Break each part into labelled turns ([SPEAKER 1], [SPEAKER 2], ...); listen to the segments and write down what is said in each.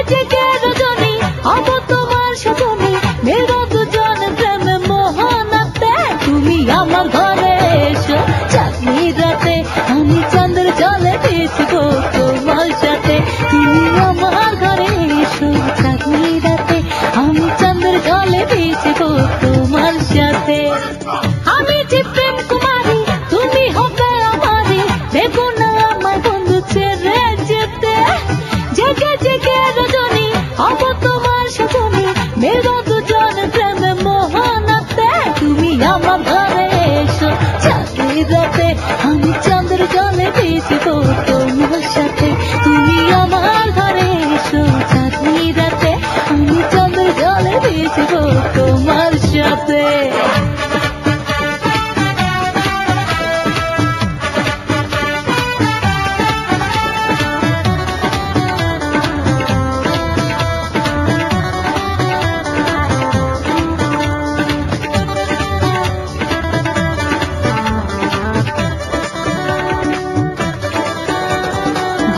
[SPEAKER 1] জেগে রজনী হব তোমার সজনী, মিলব দুজন প্রেমে মোহনাতে। তুমি আমার ঘরে এসো চাঁদনি রাতে, আমি চাঁদের জলে ভিজবো তোমার সাথে। তুমি আমার ঘরে এসো চাঁদনি রাতে, আমি চাঁদের জলে ভিজবো তোমার সাথে। আমি যে প্রেম কুমারী, তুমি হবে আমারই, দেবো না আমার বন্ধু ছেড়ে যেতে। জেগে জেগে রজনী হব তোমার সজনী, মিলব দুজন প্রেমে মোহনাতে। তুমি আমার ঘরে এসো চাঁদনি রাতে, আমি চাঁদের জলে ভিজবো তোমার সাথে। তুমি আমার ঘরে এসো চাঁদনি রাতে, আমি চাঁদের জলে ভিজবো তোমার সাথে।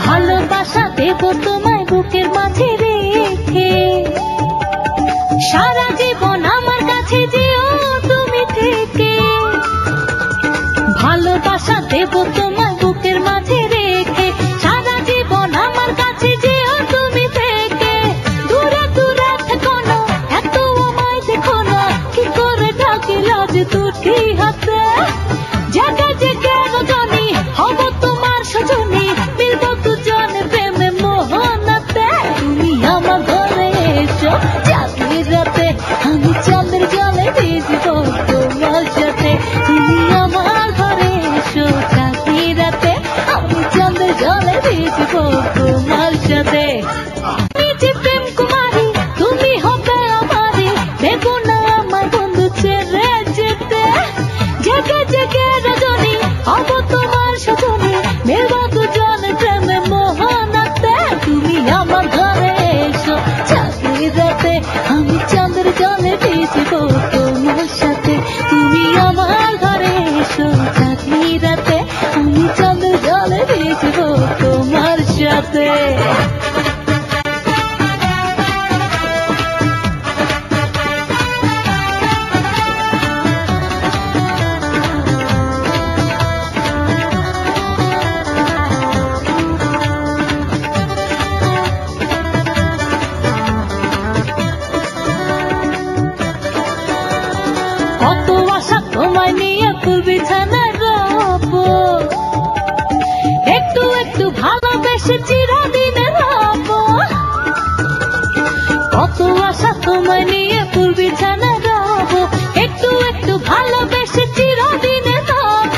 [SPEAKER 1] ভালোবাসা দেব তোমায় বুকের মাঝে রেখে, সারা জীবন আমার কাছে যেও তুমি থেকে। ভালোবাসা দেব তোমায় বুকের মাঝে রেখে, সারা জীবন আমার কাছে যেও তুমি থেকে। দূরে দূরে থেকো না, এত আমায় দেখো না, কি করে ঢাকি লাজ দুটি হাতে। জেগে জেগে রজনী হব তোমার সজনী, মিলব দুজন প্রেমে মোহনাতে। তুমি আমার ঘরে এসো চাঁদনি রাতে, আমি চাঁদের জলে ভিজবো তোমার সাথে। তুমি আমার ঘরে এসো চাঁদনি রাতে, আমি চাঁদের জলে ভিজবো তোমার সাথে। আমি যে প্রেম কুমারী, তুমি হবে আমারই, দেবো না আমার বন্ধু ছেড়ে যেতে। জেগে জেগে রজনী হব তোমার সজনী, মিলব দুজন প্রেমে মোহনাতে। তুমি আমার ঘরে এসো চাঁদনি রাতে, আমি চাঁদের জলে ভিজবো তোমার সাথে। তুমি আমার ঘরে এসো চাঁদনি রাতে, আমি চাঁদের জলে ভিজবো তোমার সাথে। কত আশা তোমায় নিয়ে ফুল বিছানায় রব, একটু একটু ভালোবেসে চিরদিনে রব। কত আশা তোমায় নিয়ে ফুল বিছানায় রব, একটু একটু ভালোবেসে চিরদিনে রব।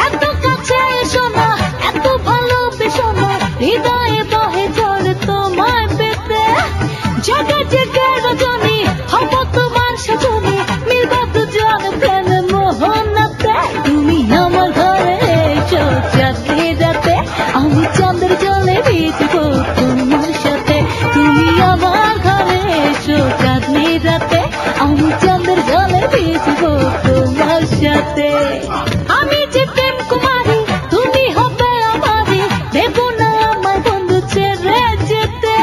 [SPEAKER 1] এত কাছে এসো না, এত ভালোবেসো না, হৃদয়ে বহে ঝড় তোমায় পেতে। জেগে জেগে রজনী হব তোমার সজনী, মিলব দুজন প্রেমে মোহনাতে। তুমি আমার ঘরে এসো চাঁদনি রাতে, আমি চাঁদের জলে ভিজবো তোমার সাথে। তুমি আমার ঘরে এসো চাঁদনি রাতে, আমি চাঁদের জলে ভিজবো তোমার সাথে। আমি যে প্রেম কুমারী, তুমি হবে আমারই, দেবো না আমার বন্ধু ছেড়ে যেতে।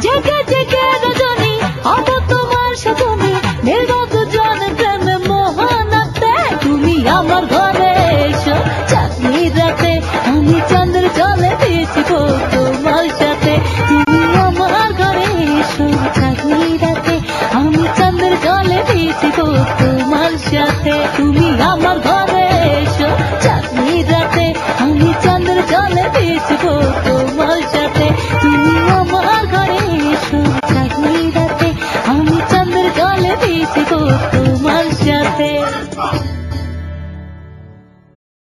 [SPEAKER 1] জেগে জেগে রজনী হব তোমার সজনী, মিলব দুজন প্রেমে মোহনাতে। তুমি আমার ঘরে এসো চাঁদনি রাতে, আমি চাঁদের জলে ভিজবো তোমার সাথে। তুমি আমার ঘরে এসো চাঁদনি রাতে, আমি চাঁদের জলে ভিজবো তোমার সাথে। তুমি আমার